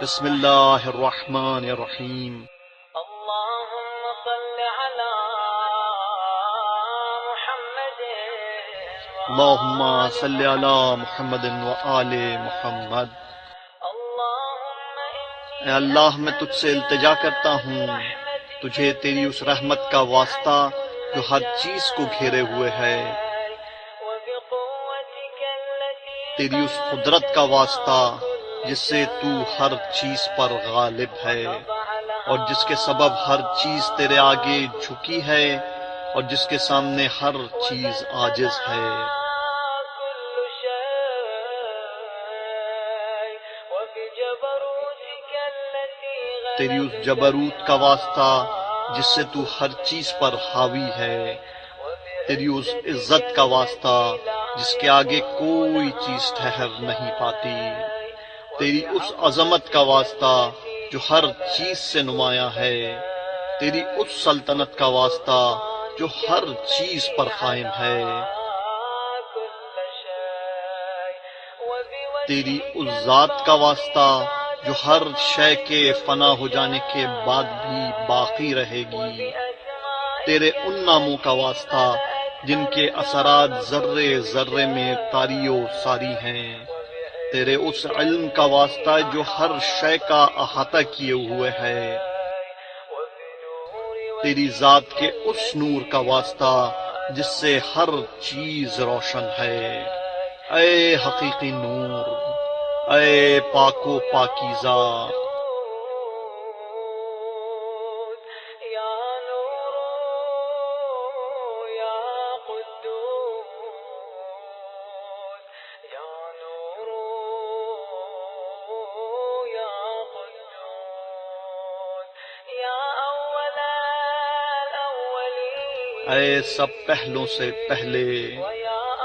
بسم اللہ الرحمن الرحیم اللهم صل على محمد اللہم صلی علی محمد وآل محمد۔ اللهم اے اللہ میں تجھ سے التجا کرتا ہوں، تجھے تیری اس رحمت کا واسطہ جو ہر چیز کو گھیرے ہوئے ہے، وبقوتك التي تیری اس قدرت کا واسطہ جس سے تو ہر چیز پر غالب ہے اور جس کے سبب ہر چیز تیرے آگے جھکی ہے اور جس کے سامنے ہر چیز عاجز ہے۔ كل شيء وبجبروتك التي تیری اس جبروت کا واسطہ جس سے تو ہر چیز پر حاوی ہے، تیری اس عزت کا واسطہ جس کے آگے کوئی چیز ٹھہر نہیں پاتی، تیری اس عظمت کا واسطہ جو ہر چیز سے نمایاں ہے، تیری اس سلطنت کا واسطہ جو ہر چیز پر قائم ہے، تیری اس ذات کا واسطہ جو ہر شے کے فنا ہو جانے کے بعد بھی باقی رہے گی، تیرے ان ناموں کا واسطہ جن کے اثرات ذرے ذرے میں طاری و ساری ہیں، تیرے اس علم کا واسطہ جو ہر شے کا احاطہ کیے ہوئے ہے، تیری ذات کے اس نور کا واسطہ جس سے ہر چیز روشن ہے۔ اے حقیقی نور، اے پاک و پاکیزہ، یا نور یا قدوس، یا نور یا قدوس، یا اول الاولین، اے سب پہلوں سے پہلے،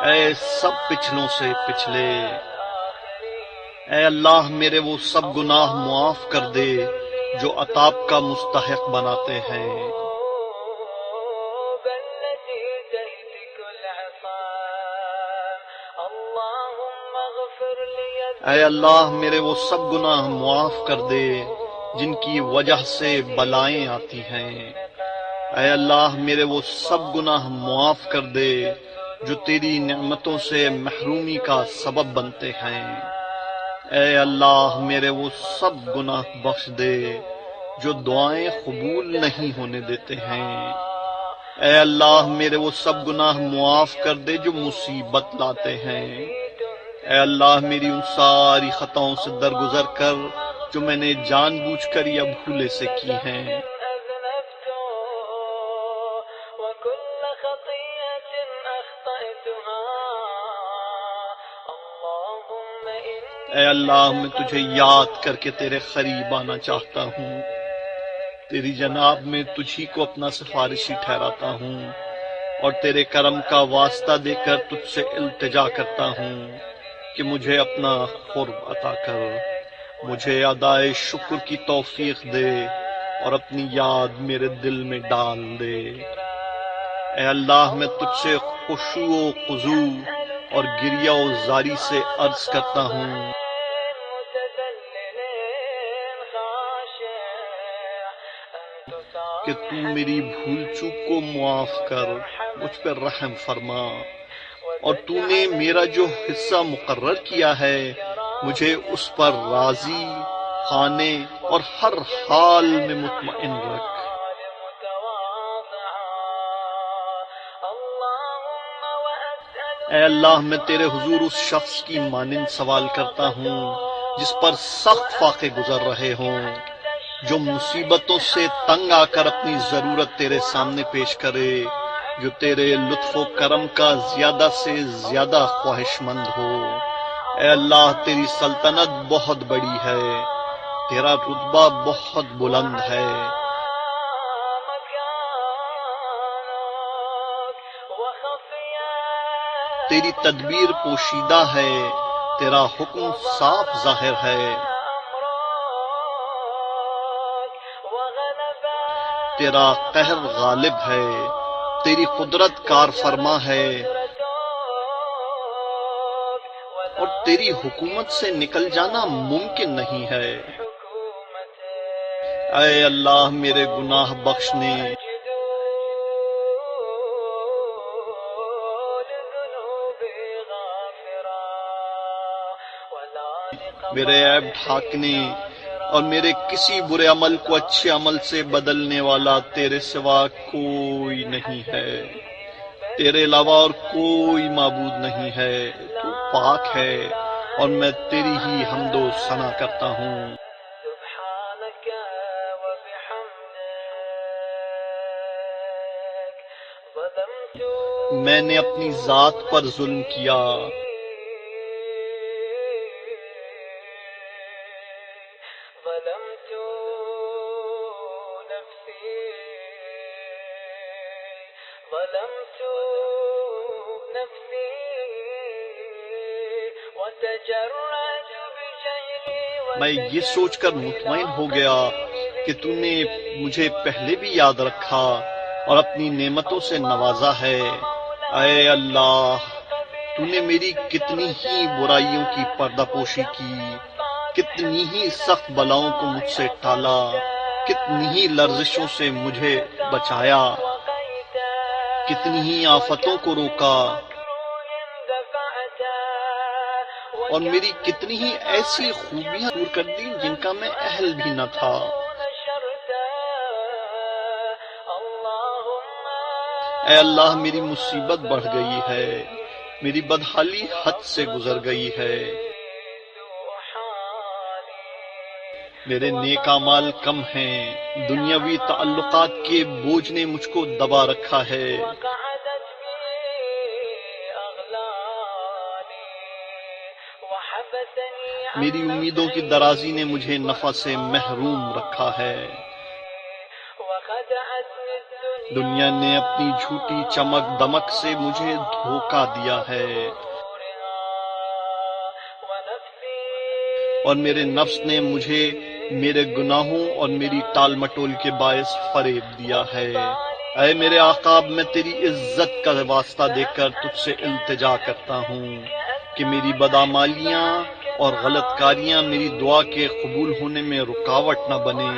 اے سب پچھلوں سے پچھلے، اے اللہ میرے وہ سب گناہ معاف کر دے جو عطاب کا مستحق بناتے ہیں۔ بالتي تهتك العصام، اللهم اغفر لي اے اللہ میرے وہ سب گناہ معاف کر دے جن کی وجہ سے بلائیں آتی ہیں۔ اے اللہ میرے وہ سب گناہ معاف کر دے جو تیری نعمتوں سے محرومی کا سبب بنتے ہیں۔ اے اللہ میرے وہ سب گناہ بخش دے جو دعائیں قبول نہیں ہونے دیتے ہیں۔ اے اللہ میرے وہ سب گناہ معاف کر دے جو مصیبت لاتے ہیں۔ اے اللہ میری ان ساری خطاؤں سے درگزر کر جو میں نے جان بوجھ کر یا بھولے سے کی ہیں۔ أذنبت وكل خطيئة أخطأتها، اللهم اے اللہ میں تجھے یاد کر کے تیرے قریب آنا چاہتا ہوں، تیری جناب میں تجھی کو اپنا سفارشی ٹھہراتا ہوں اور تیرے کرم کا واسطہ دے کر تجھ سے التجا کرتا ہوں کہ مجھے اپنا قرب عطا کر، مجھے ادائے شکر کی توفیق دے اور اپنی یاد میرے دل میں ڈال دے۔ اے اللہ میں تجھ سے خشوع و خضوع اور گریہ و زاری سے عرض کرتا ہوں کہ تو میری بھول چوک کو معاف کر، مجھ پر رحم فرما، اور تو نے میرا جو حصہ مقرر کیا ہے مجھے اس پر راضی، قانع اور ہر حال میں مطمئن رکھ۔ اے اللہ میں تیرے حضور اس شخص کی مانند سوال کرتا ہوں جس پر سخت فاقے گزر رہے ہوں، جو مصیبتوں سے تنگ آ کر اپنی ضرورت تیرے سامنے پیش کرے، جو تیرے لطف و کرم کا زیادہ سے زیادہ خواہش مند ہو۔ اے اللہ تیری سلطنت بہت بڑی ہے، تیرا رتبہ بہت بلند ہے، تیری تدبیر پوشیدہ ہے، تیرا حکم صاف ظاہر ہے، تیرا قہر غالب ہے، تیری قدرت کار فرما ہے، اور تیری حکومت سے نکل جانا ممکن نہیں ہے۔ اے اللہ میرے گناہ بخشنے، میرے عیب ڈھانکنے اور میرے کسی برے عمل کو اچھے عمل سے بدلنے والا تیرے سوا کوئی نہیں ہے، تیرے علاوہ اور کوئی معبود نہیں ہے، تو پاک ہے اور میں تیری ہی حمد و ثنا کرتا ہوں۔ میں نے اپنی ذات پر ظلم کیا، میں یہ سوچ کر مطمئن ہو گیا کہ تو نے مجھے پہلے بھی یاد رکھا اور اپنی نعمتوں سے نوازا ہے۔ اے اللہ، تو نے میری کتنی ہی برائیوں کی پردہ پوشی کی، کتنی ہی سخت بلاؤں کو مجھ سے ٹالا، کتنی ہی لرزشوں سے مجھے بچایا، کتنی ہی آفتوں کو روکا، اور میری کتنی ہی ایسی خوبیاں دور کر دی جن کا میں اہل بھی نہ تھا۔ اے اللہ، میری مصیبت بڑھ گئی ہے، میری بدحالی حد سے گزر گئی ہے، میرے نیک اعمال کم ہیں، دنیاوی تعلقات کے بوجھ نے مجھ کو دبا رکھا ہے، میری امیدوں کی درازی نے مجھے نفع سے محروم رکھا ہے، دنیا نے اپنی جھوٹی چمک دمک سے مجھے دھوکہ دیا ہے، اور میرے نفس نے مجھے میرے گناہوں اور میری ٹال مٹول کے باعث فریب دیا ہے۔ اے میرے آقا، میں تیری عزت کا واسطہ دے کر تجھ سے التجا کرتا ہوں کہ میری بدعمالیاں اور غلط کاریاں میری دعا کے قبول ہونے میں رکاوٹ نہ بنے۔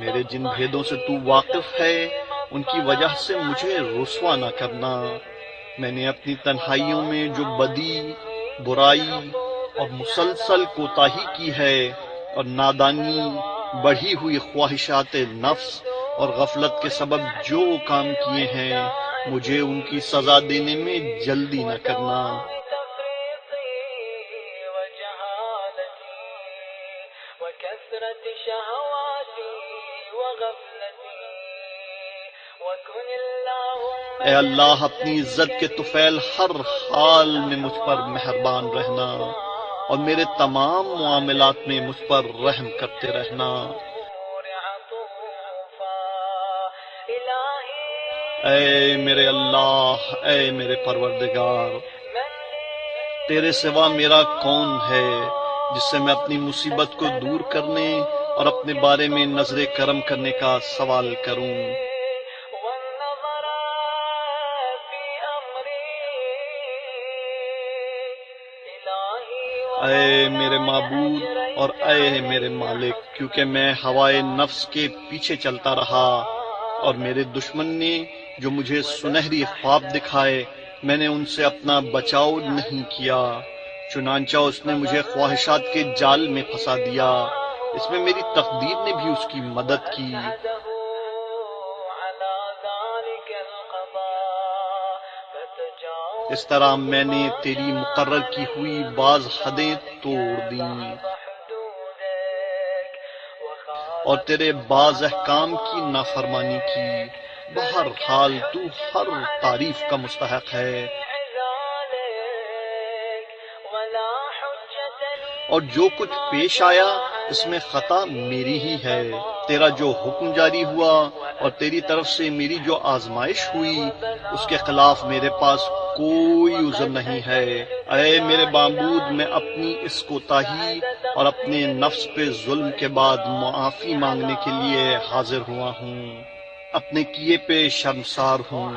میرے جن بھیدوں سے تو واقف ہے ان کی وجہ سے مجھے رسوا نہ کرنا۔ میں نے اپنی تنہائیوں میں جو بدی، برائی اور مسلسل کوتاہی کی ہے، اور نادانی، بڑھی ہوئی خواہشات نفس اور غفلت کے سبب جو کام کیے ہیں، مجھے ان کی سزا دینے میں جلدی نہ کرنا۔ اے اللہ، اپنی عزت کے طفیل ہر حال میں مجھ پر مہربان رہنا اور میرے تمام معاملات میں مجھ پر رحم کرتے رہنا۔ اے میرے اللہ، اے میرے پروردگار، تیرے سوا میرا کون ہے جس سے میں اپنی مصیبت کو دور کرنے اور اپنے بارے میں نظر کرم کرنے کا سوال کروں۔ اے میرے معبود اور اے میرے مالک، کیونکہ میں ہوائے نفس کے پیچھے چلتا رہا اور میرے دشمن نے جو مجھے سنہری خواب دکھائے، میں نے ان سے اپنا بچاؤ نہیں کیا، چنانچہ اس نے مجھے خواہشات کے جال میں پھنسا دیا، اس میں میری تقدیر نے بھی اس کی مدد کی۔ اس طرح میں نے تیری مقرر کی ہوئی بعض حدیں توڑ دیں اور تیرے بعض احکام کی نافرمانی کی۔ بہرحال تو ہر تعریف کا مستحق ہے، اور جو کچھ پیش آیا اس میں خطا میری ہی ہے۔ تیرا جو حکم جاری ہوا اور تیری طرف سے میری جو آزمائش ہوئی، اس کے خلاف میرے پاس کوئی عذر نہیں ہے۔ اے میرے معبود، میں اپنی اس کوتاہی اور اپنے نفس پہ ظلم کے بعد معافی مانگنے کے لیے حاضر ہوا ہوں، اپنے کیے پہ شرمسار ہوں۔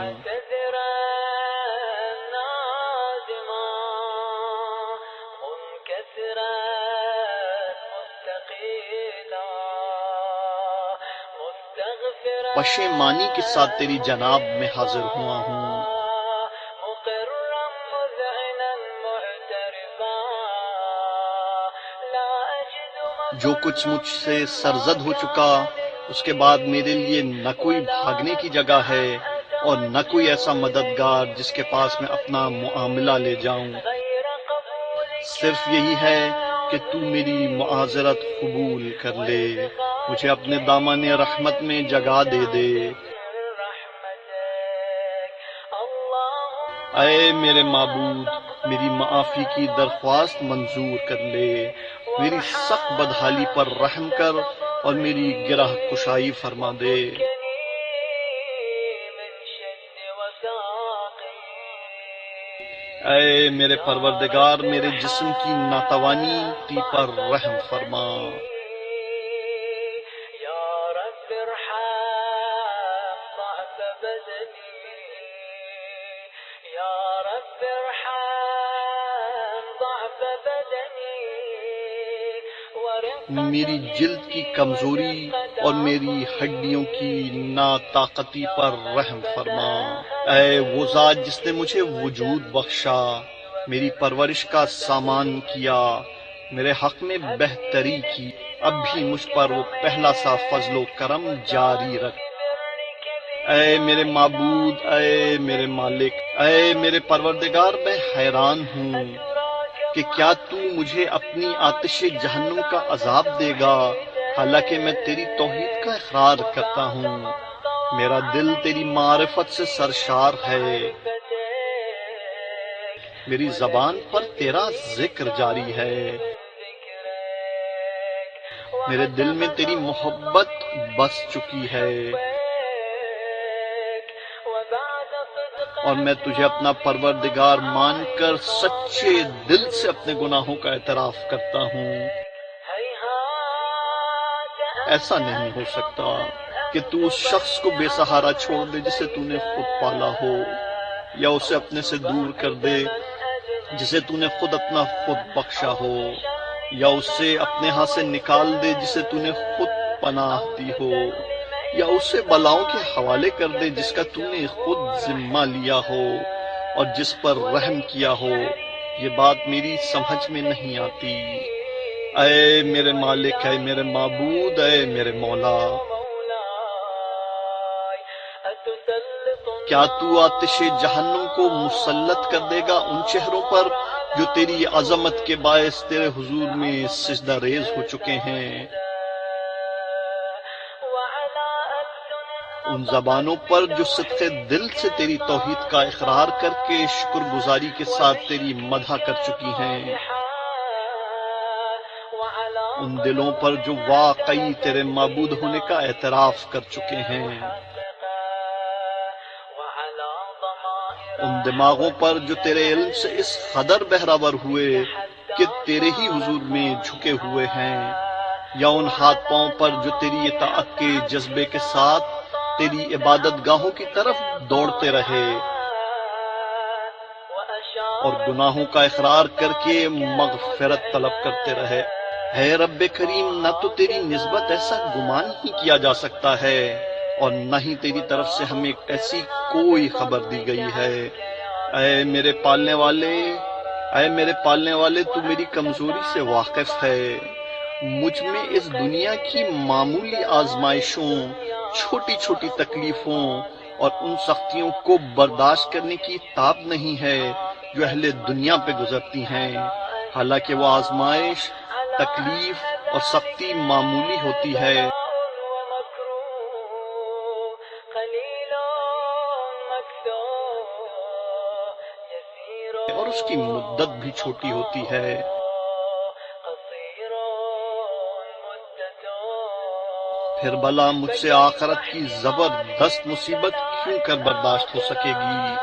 پشیمانی کے ساتھ تیری جناب میں حاضر ہوا ہوں۔ مقرا مذعنا معترفا لا أجد جو کچھ مجھ سے سرزد ہو چکا اس کے بعد میرے لیے نہ کوئی بھاگنے کی جگہ ہے اور نہ کوئی ایسا مددگار جس کے پاس میں اپنا معاملہ لے جاؤں۔ غير قبول صرف یہی ہے کہ تو میری معذرت قبول کر لے، مجھے اپنے دامن رحمت میں جگہ دے دے۔ رحمتك اللهم اے میرے معبود، میری معافی کی درخواست منظور کر لے، میری سخت بدحالی پر رحم کر اور میری گرہ کشائی فرما دے۔ من شد وثاقي اے میرے پروردگار، میرے جسم کی ناتوانی پر رحم فرما۔ يا رب ارحم ضعف بدني يا رب ارحم ضعف بدني میری جلد کی کمزوری اور میری ہڈیوں کی ناطاقتی پر رحم فرما۔ اے وہ ذات جس نے مجھے وجود بخشا، میری پرورش کا سامان کیا، میرے حق میں بہتری کی، اب بھی مجھ پر وہ پہلا سا فضل و کرم جاری رکھ۔ اے میرے معبود، اے میرے مالک، اے میرے پروردگار، میں حیران ہوں کہ کیا تو مجھے اپنی آتش جہنم کا عذاب دے گا، حالانکہ میں تیری توحید کا اقرار کرتا ہوں، میرا دل تیری معرفت سے سرشار ہے، میری زبان پر تیرا ذکر جاری ہے، میرے دل میں تیری محبت بس چکی ہے، اور میں تجھے اپنا پروردگار مان کر سچے دل سے اپنے گناہوں کا اعتراف کرتا ہوں۔ ایسا نہیں ہو سکتا کہ تو اس شخص کو بے سہارا چھوڑ دے جسے تو نے خود پالا ہو، یا اسے اپنے سے دور کر دے جسے تو نے خود اپنا خود بخشا ہو، یا اسے اپنے ہاں سے نکال دے جسے تو نے خود پناہ دی ہو، یا اسے بلاؤں کے حوالے کر دے جس کا تو نے خود ذمہ لیا ہو اور جس پر رحم کیا ہو۔ یہ بات میری سمجھ میں نہیں آتی۔ اے میرے مالک، اے میرے معبود، اے میرے مولا، کیا تو آتش جہنم کو مسلط کر دے گا ان چہروں پر جو تیری عظمت کے باعث تیرے حضور میں سجدہ ریز ہو چکے ہیں، ان زبانوں پر جو صدق دل سے تیری توحید کا اقرار کر کے شکر گزاری کے ساتھ تیری مدح کر چکی ہیں، ان دلوں پر جو واقعی تیرے معبود ہونے کا اعتراف کر چکے ہیں، ان دماغوں پر جو تیرے علم سے اس قدر بہراور ہوئے کہ تیرے ہی حضور میں جھکے ہوئے ہیں، یا ان ہاتھ پاؤں پر جو تیری اطاعت کے جذبے کے ساتھ تیری عبادت گاہوں کی طرف دوڑتے رہے اور گناہوں کا اقرار کر کے مغفرت طلب کرتے رہے۔ اے رب کریم، نہ تو تیری نسبت ایسا گمان ہی کیا جا سکتا ہے اور نہ ہی تیری طرف سے ہمیں ایسی کوئی خبر دی گئی ہے۔ اے میرے پالنے والے، اے میرے پالنے والے، تو میری کمزوری سے واقف ہے، مجھ میں اس دنیا کی معمولی آزمائشوں، چھوٹی چھوٹی تکلیفوں اور ان سختیوں کو برداشت کرنے کی تاب نہیں ہے جو اہل دنیا پہ گزرتی ہیں، حالانکہ وہ آزمائش، تکلیف اور سختی معمولی ہوتی ہے اور اس کی مدت بھی چھوٹی ہوتی ہے۔ پھر بلا مجھ سے آخرت کی زبردست مصیبت کیوں کر برداشت ہو سکے گی؟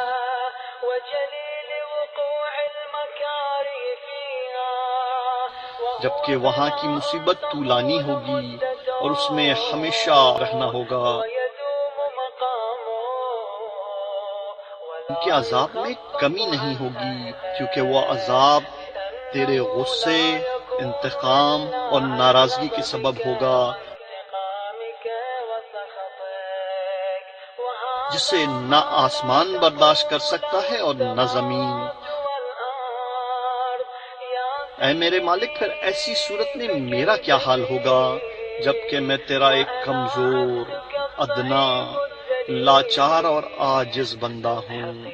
جبکہ وہاں کی مصیبت طولانی ہوگی اور اس میں ہمیشہ رہنا ہوگا۔ ان کے عذاب میں کمی نہیں ہوگی، کیونکہ وہ عذاب تیرے غصے، انتقام اور ناراضگی کے سبب ہوگا۔ جسے نہ آسمان برداشت کر سکتا ہے اور نہ زمین۔ اے میرے مالک پھر ایسی صورت میں میرا کیا حال ہوگا جبکہ میں تیرا ایک کمزور، ادنا، لاچار اور عاجز بندہ ہوں۔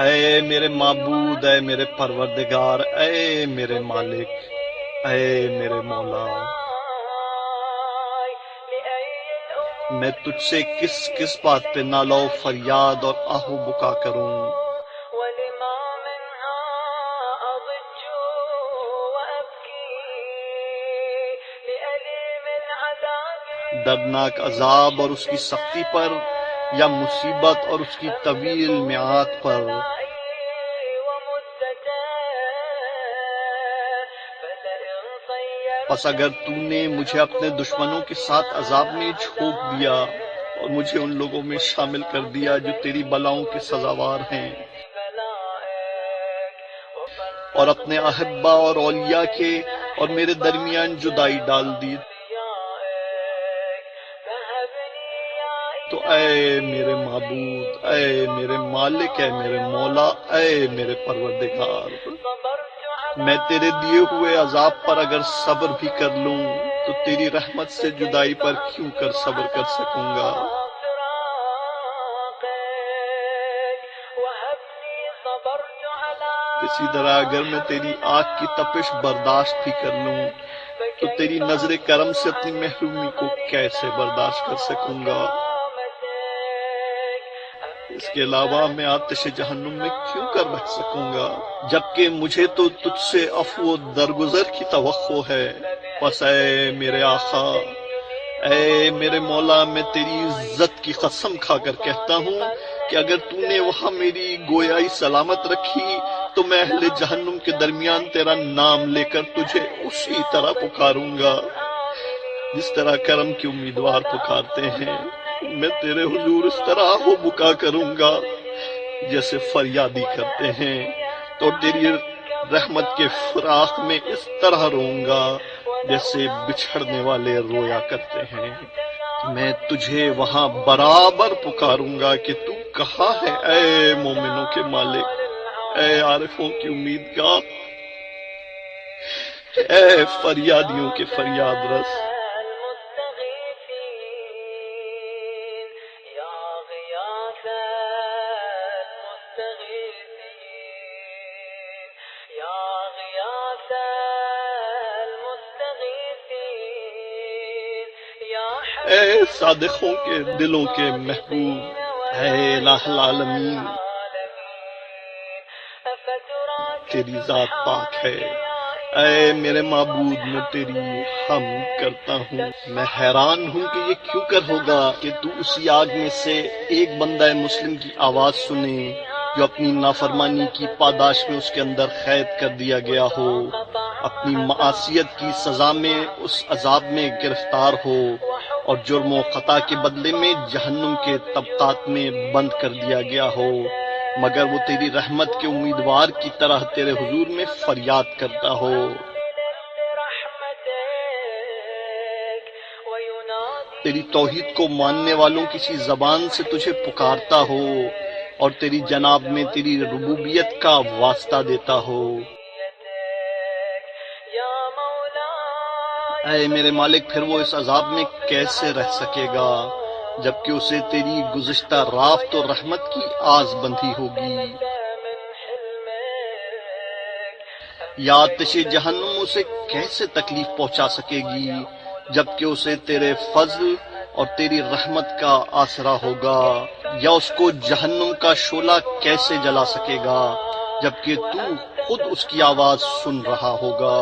اے میرے معبود، اے میرے پروردگار، اے میرے مالک، اے میرے مولا، میں تجھ سے کس کس بات پہ نالو فریاد اور آہو بکا کروں؟ دردناک عذاب اور اس کی سختی پر، یا مصیبت اور اس کی طویل میعاد پر؟ پس اگر تو نے مجھے اپنے دشمنوں کے ساتھ عذاب میں جھونک دیا اور مجھے ان لوگوں میں شامل کر دیا جو تیری بلاؤں کے سزاوار ہیں، اور اپنے احبا اور اولیاء کے اور میرے درمیان جدائی ڈال دی، تو اے میرے معبود، اے میرے مالک، اے میرے مولا، اے میرے پروردگار، میں تیرے دیے ہوئے عذاب پر اگر صبر بھی کر لوں تو تیری رحمت سے جدائی پر کیوں کر صبر کر سکوں گا؟ اسی طرح اگر میں تیری آگ کی تپش برداشت بھی کر لوں تو تیری نظر کرم سے اپنی محرومی کو کیسے برداشت کر سکوں گا؟ اس کے علاوہ میں آتش جہنم میں کیوں کر رہ سکوں گا جبکہ مجھے تو تجھ سے عفو و درگزر کی توقع ہے۔ پس اے میرے آقا، اے میرے مولا، میں تیری عزت کی قسم کھا کر کہتا ہوں کہ اگر تو نے وہاں میری گویائی سلامت رکھی تو میں اہل جہنم کے درمیان تیرا نام لے کر تجھے اسی طرح پکاروں گا جس طرح کرم کے امیدوار پکارتے ہیں۔ میں تیرے حضور اس طرح ہو بکا کروں گا جیسے فریادی کرتے ہیں، تو تیری رحمت کے فراق میں اس طرح روں گا جیسے بچھڑنے والے رویا کرتے ہیں۔ میں تجھے وہاں برابر پکاروں گا کہ تو کہاں ہے اے مومنوں کے مالک، اے عارفوں کی امیدگاہ، اے فریادیوں کے فریاد رس۔ اے صادقوں کے دلوں کے محبوب، اے الہ العالمین، تیری ذات پاک ہے۔ اے میرے معبود، میں تیری حمد کرتا ہوں۔ میں حیران ہوں کہ یہ کیوں کر ہوگا کہ تو اسی آگ میں سے ایک بندہ مسلم کی آواز سنے جو اپنی نافرمانی کی پاداش میں اس کے اندر قید کر دیا گیا ہو، اپنی معاصیت کی سزا میں اس عذاب میں گرفتار ہو، اور جرم و خطا کے بدلے میں جہنم کے طبقات میں بند کر دیا گیا ہو، مگر وہ تیری رحمت کے امیدوار کی طرح تیرے حضور میں فریاد کرتا ہو۔ تیری توحید کو ماننے والوں کسی زبان سے تجھے پکارتا ہو اور تیری جناب میں تیری ربوبیت کا واسطہ دیتا ہو۔ اے میرے مالک، پھر وہ اس عذاب میں کیسے رہ سکے گا جبکہ اسے تیری گزشتہ رافت و رحمت کی آس بندھی ہوگی؟ یا آتش جہنم اسے کیسے تکلیف پہنچا سکے گی جبکہ اسے تیرے فضل اور تیری رحمت کا آسرا ہوگا؟ یا اس کو جہنم کا شعلہ کیسے جلا سکے گا جبکہ تو خود اس کی آواز سن رہا ہوگا،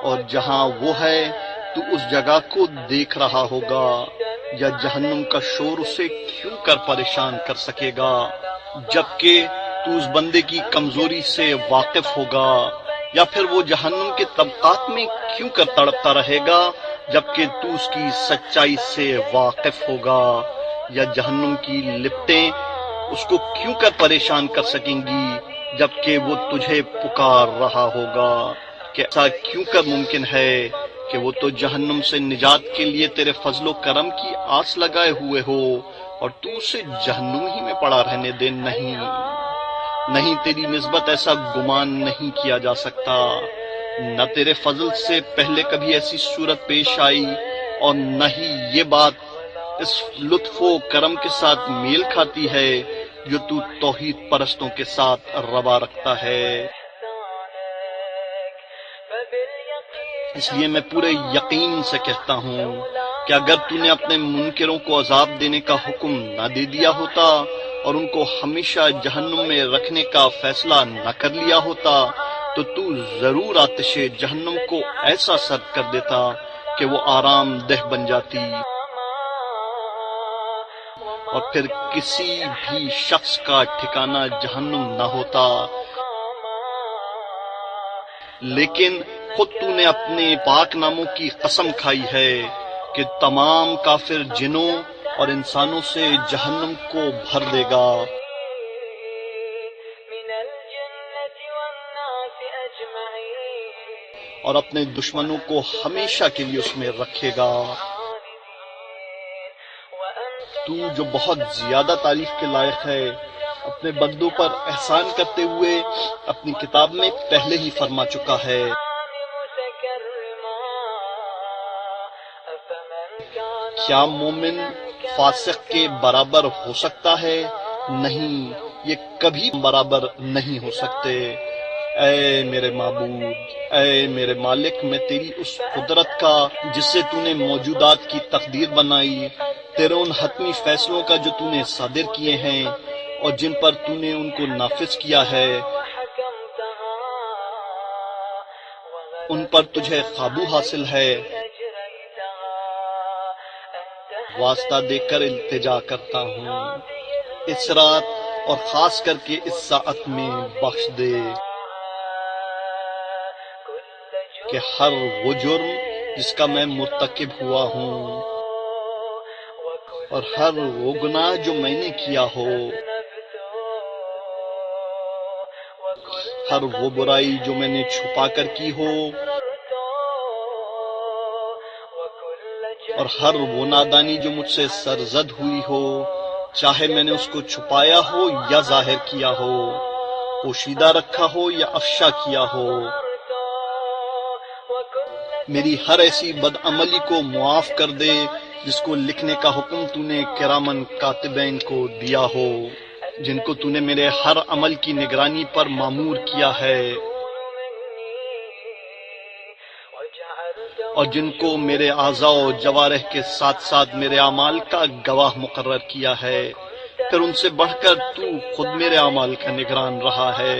اور جہاں وہ ہے تو اس جگہ کو دیکھ رہا ہوگا؟ یا جہنم کا شور اسے کیوں کر پریشان کر سکے گا جبکہ تو اس بندے کی کمزوری سے واقف ہوگا؟ یا پھر وہ جہنم کے طبقات میں کیوں کر تڑپتا رہے گا جبکہ تو اس کی سچائی سے واقف ہوگا؟ یا جہنم کی لپٹیں اس کو کیوں کر پریشان کر سکیں گی جبکہ وہ تجھے پکار رہا ہوگا؟ کہ ایسا کیوں کر ممکن ہے کہ وہ تو جہنم سے نجات کے لیے تیرے فضل و کرم کی آس لگائے ہوئے ہو اور تو اسے جہنم ہی میں پڑا رہنے دے۔ نہیں تیری نسبت ایسا گمان نہیں کیا جا سکتا، نہ تیرے فضل سے پہلے کبھی ایسی صورت پیش آئی اور نہ ہی یہ بات اس لطف و کرم کے ساتھ میل کھاتی ہے جو تو توحید پرستوں کے ساتھ روا رکھتا ہے۔ اس لیے میں پورے یقین سے کہتا ہوں کہ اگر تو نے اپنے منکروں کو عذاب دینے کا حکم نہ دے دیا ہوتا اور ان کو ہمیشہ جہنم میں رکھنے کا فیصلہ نہ کر لیا ہوتا تو ضرور آتش جہنم کو ایسا سرد کر دیتا کہ وہ آرام دہ بن جاتی اور پھر کسی بھی شخص کا ٹھکانہ جہنم نہ ہوتا۔ لیکن خود تو نے اپنے پاک ناموں کی قسم کھائی ہے کہ تمام کافر جنوں اور انسانوں سے جہنم کو بھر دے گا اور اپنے دشمنوں کو ہمیشہ کے لیے اس میں رکھے گا۔ تو جو بہت زیادہ تعریف کے لائق ہے اپنے بندوں پر احسان کرتے ہوئے اپنی کتاب میں پہلے ہی فرما چکا ہے۔ کیا مومن فاسق کے برابر ہو سکتا ہے؟ نہیں، یہ کبھی برابر نہیں ہو سکتے۔ اے میرے معبود، اے میرے مالک، میں تیری اس قدرت کا جس سے تو نے موجودات کی تقدیر بنائی، تیرے ان حتمی فیصلوں کا جو تو نے صادر کیے ہیں اور جن پر تو نے ان کو نافذ کیا ہے، ان پر تجھے قابو حاصل ہے، واسطہ دے کر التجا کرتا ہوں اس رات اور خاص کر کے اس ساعت میں بخش دے کہ ہر وہ جرم جس کا میں مرتکب ہوا ہوں اور ہر وہ گناہ جو میں نے کیا ہو، ہر وہ برائی جو میں نے چھپا کر کی ہو اور ہر وہ نادانی جو مجھ سے سرزد ہوئی ہو، چاہے میں نے اس کو چھپایا ہو یا ظاہر کیا ہو، پوشیدہ رکھا ہو یا افشا کیا ہو، میری ہر ایسی بدعملی کو معاف کر دے جس کو لکھنے کا حکم تو نے کرامن کاتبین کو دیا ہو، جن کو تو نے میرے ہر عمل کی نگرانی پر مامور کیا ہے اور جن کو میرے اعضاء و جوارح کے ساتھ ساتھ میرے اعمال کا گواہ مقرر کیا ہے، پھر ان سے بڑھ کر تو خود میرے اعمال کا نگران رہا ہے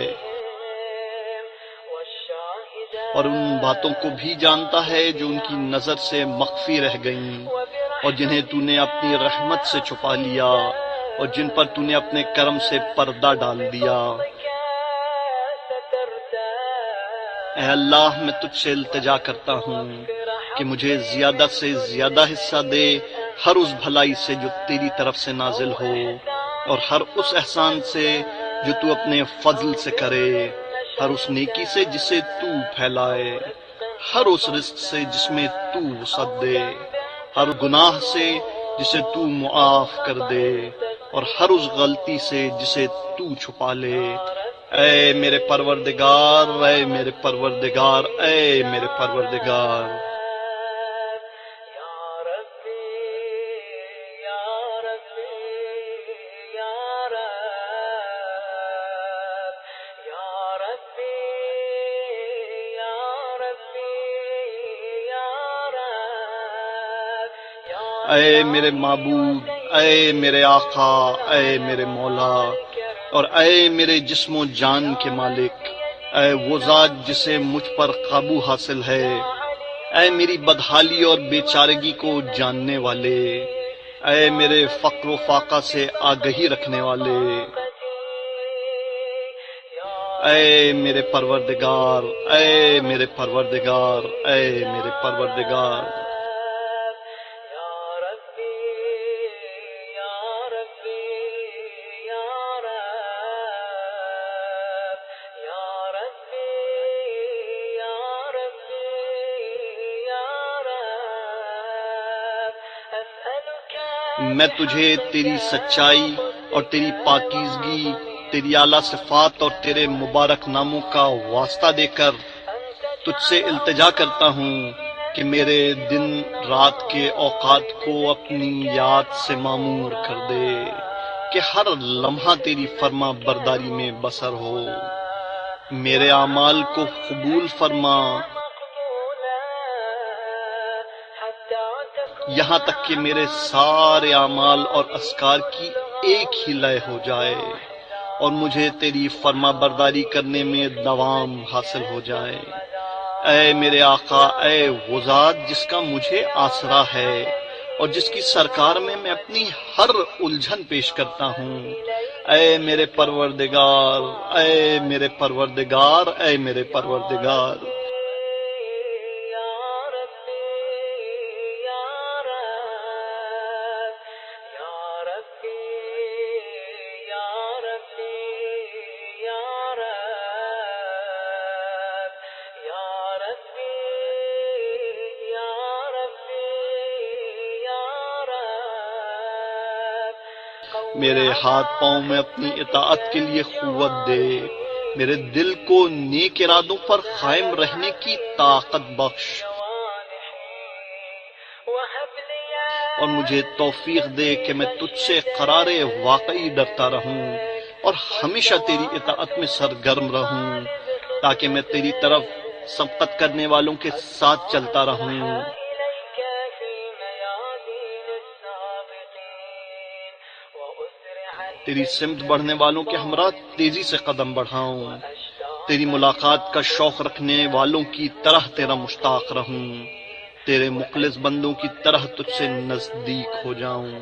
اور ان باتوں کو بھی جانتا ہے جو ان کی نظر سے مخفی رہ گئیں اور جنہیں تو نے اپنی رحمت سے چھپا لیا اور جن پر تو نے اپنے کرم سے پردہ ڈال دیا۔ اے اللہ، میں تجھ سے التجا کرتا ہوں کہ مجھے زیادہ سے زیادہ حصہ دے ہر اس بھلائی سے جو تیری طرف سے نازل ہو اور ہر اس احسان سے جو تو اپنے فضل سے کرے، ہر اس نیکی سے جسے تو پھیلائے، ہر اس رزق سے جس میں تو وسعت دے، ہر گناہ سے جسے تو معاف کر دے اور ہر اس غلطی سے جسے تو چھپا لے۔ اے میرے پروردگار، اے میرے پروردگار، اے میرے پروردگار، اے میرے معبود، اے میرے آقا، اے میرے مولا اور اے میرے جسم و جان کے مالک، اے وہ ذات جسے مجھ پر قابو حاصل ہے، اے میری بدحالی اور بیچارگی کو جاننے والے، اے میرے فقر و فاقہ سے آگہی رکھنے والے، اے میرے پروردگار، اے میرے پروردگار، اے میرے پروردگار، میں تجھے تیری سچائی اور تیری پاکیزگی، تیری اعلیٰ صفات اور تیرے مبارک ناموں کا واسطہ دے کر تجھ سے التجا کرتا ہوں کہ میرے دن رات کے اوقات کو اپنی یاد سے معمور کر دے، کہ ہر لمحہ تیری فرما برداری میں بسر ہو۔ میرے اعمال کو قبول فرما، یہاں تک کہ میرے سارے اعمال اور اذکار کی ایک ہی لے ہو جائے، اور مجھے تیری فرما برداری کرنے میں دوام حاصل ہو جائے۔ اے میرے آقا، اے وہ ذات جس کا مجھے آسرا ہے اور جس کی سرکار میں میں اپنی ہر الجھن پیش کرتا ہوں۔ اے میرے پروردگار، اے میرے پروردگار، اے میرے پروردگار۔ میرے ہاتھ پاؤں میں اپنی اطاعت کے لیے قوت دے، میرے دل کو نیک ارادوں پر قائم رہنے کی طاقت بخش، اور مجھے توفیق دے کہ میں تجھ سے قرار واقعی ڈرتا رہوں اور ہمیشہ تیری اطاعت میں سرگرم رہوں، تاکہ میں تیری طرف سبقت کرنے والوں کے ساتھ چلتا رہوں، تیری سمت بڑھنے والوں کے ہمراہ تیزی سے قدم بڑھاؤں، تیری ملاقات کا شوق رکھنے والوں کی طرح تیرا مشتاق رہوں، تیرے مخلص بندوں کی طرح تجھ سے نزدیک ہو جاؤں،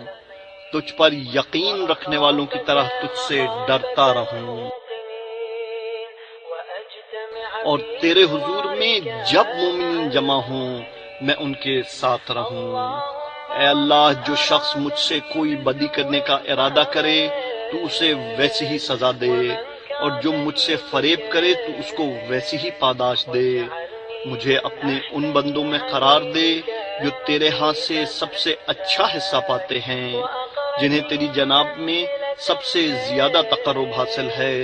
تجھ پر یقین رکھنے والوں کی طرح تجھ سے ڈرتا رہوں، اور تیرے حضور میں جب مومنین جمع ہوں میں ان کے ساتھ رہوں۔ اے اللہ، جو شخص مجھ سے کوئی بدی کرنے کا ارادہ کرے تو اسے ویسی ہی سزا دے، اور جو مجھ سے فریب کرے تو اس کو ویسی ہی پاداش دے۔ مجھے اپنے ان بندوں میں قرار دے جو تیرے ہاں سے سب سے اچھا حصہ پاتے ہیں، جنہیں تیری جناب میں سب سے زیادہ تقرب حاصل ہے،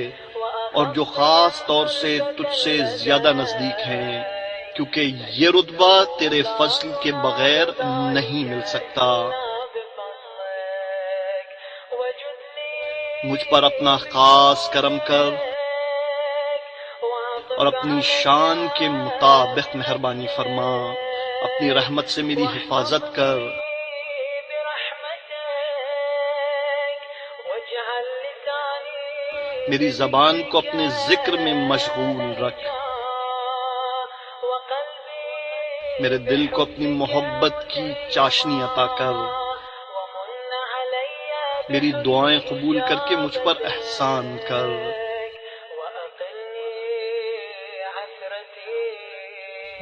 اور جو خاص طور سے تجھ سے زیادہ نزدیک ہیں، کیونکہ یہ رتبہ تیرے فضل کے بغیر نہیں مل سکتا۔ مجھ پر اپنا خاص کرم کر اور اپنی شان کے مطابق مہربانی فرما، اپنی رحمت سے میری حفاظت کر، میری زبان کو اپنے ذکر میں مشغول رکھ، میرے دل کو اپنی محبت کی چاشنی عطا کر، میری دعائیں قبول کر کے مجھ پر احسان کر،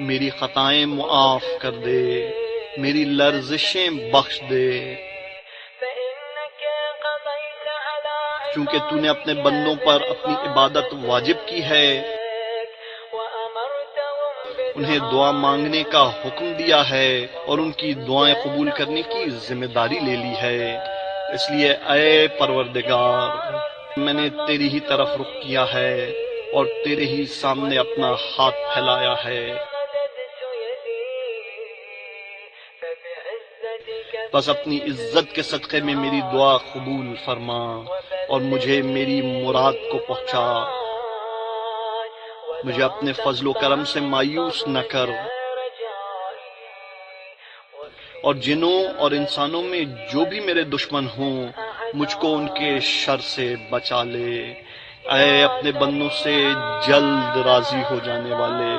میری خطائیں معاف کر دے، میری لرزشیں بخش دے، چونکہ تو نے اپنے بندوں پر اپنی عبادت واجب کی ہے، انہیں دعا مانگنے کا حکم دیا ہے اور ان کی دعائیں قبول کرنے کی ذمہ داری لے لی ہے۔ اس لیے اے پروردگار، میں نے تیری ہی طرف رخ کیا ہے اور تیرے ہی سامنے اپنا ہاتھ پھیلایا ہے، بس اپنی عزت کے صدقے میں میری دعا قبول فرما اور مجھے میری مراد کو پہنچا، مجھے اپنے فضل و کرم سے مایوس نہ کر، اور جنوں اور انسانوں میں جو بھی میرے دشمن ہوں مجھ کو ان کے شر سے بچا لے، اے اپنے بندوں سے جلد راضی ہو جانے والے۔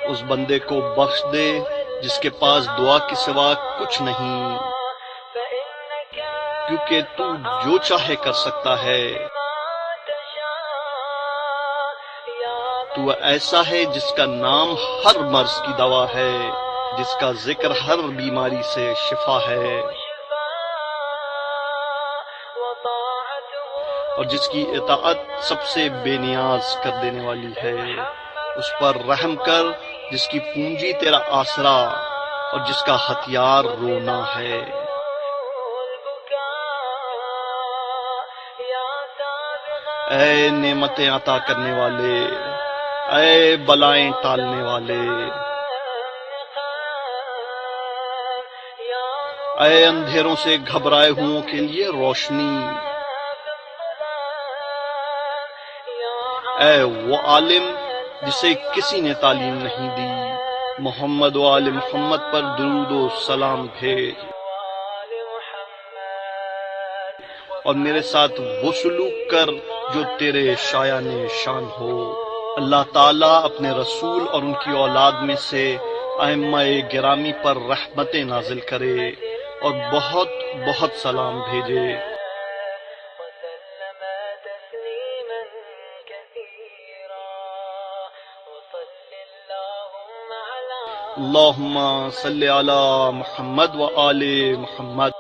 اس بندے کو بخش دے جس کے پاس دعا کے سوا کچھ نہیں، کیونکہ تو جو چاہے کر سکتا ہے، تو ایسا ہے جس کا نام ہر مرض کی دوا ہے، جس کا ذکر ہر بیماری سے شفا ہے۔ وطاعته اور جس کی اطاعت سب سے بے نیاز کر دینے والی ہے، اس پر رحم کر جس کی پونجی تیرا آسرا اور جس کا ہتھیار رونا ہے۔ البكاء يا سابغا اے نعمتیں عطا کرنے والے، اے بلائیں ٹالنے والے، اے اندھیروں سے گھبرائے ہوں کے لیے روشنی، اے وہ عالم جسے کسی نے تعلیم نہیں دی، محمد و آل محمد پر درود و سلام بھیج، وآل محمد اور میرے ساتھ وہ سلوک کر جو تیرے شایان شان ہو۔ اللہ تعالیٰ اپنے رسول اور ان کی اولاد میں سے ائمہ گرامی پر رحمتیں نازل کرے اور بہت بہت سلام بھیجے۔ وسلم تسليما كثيرا وصل اللهم على اللہم صلی علی محمد و آل محمد۔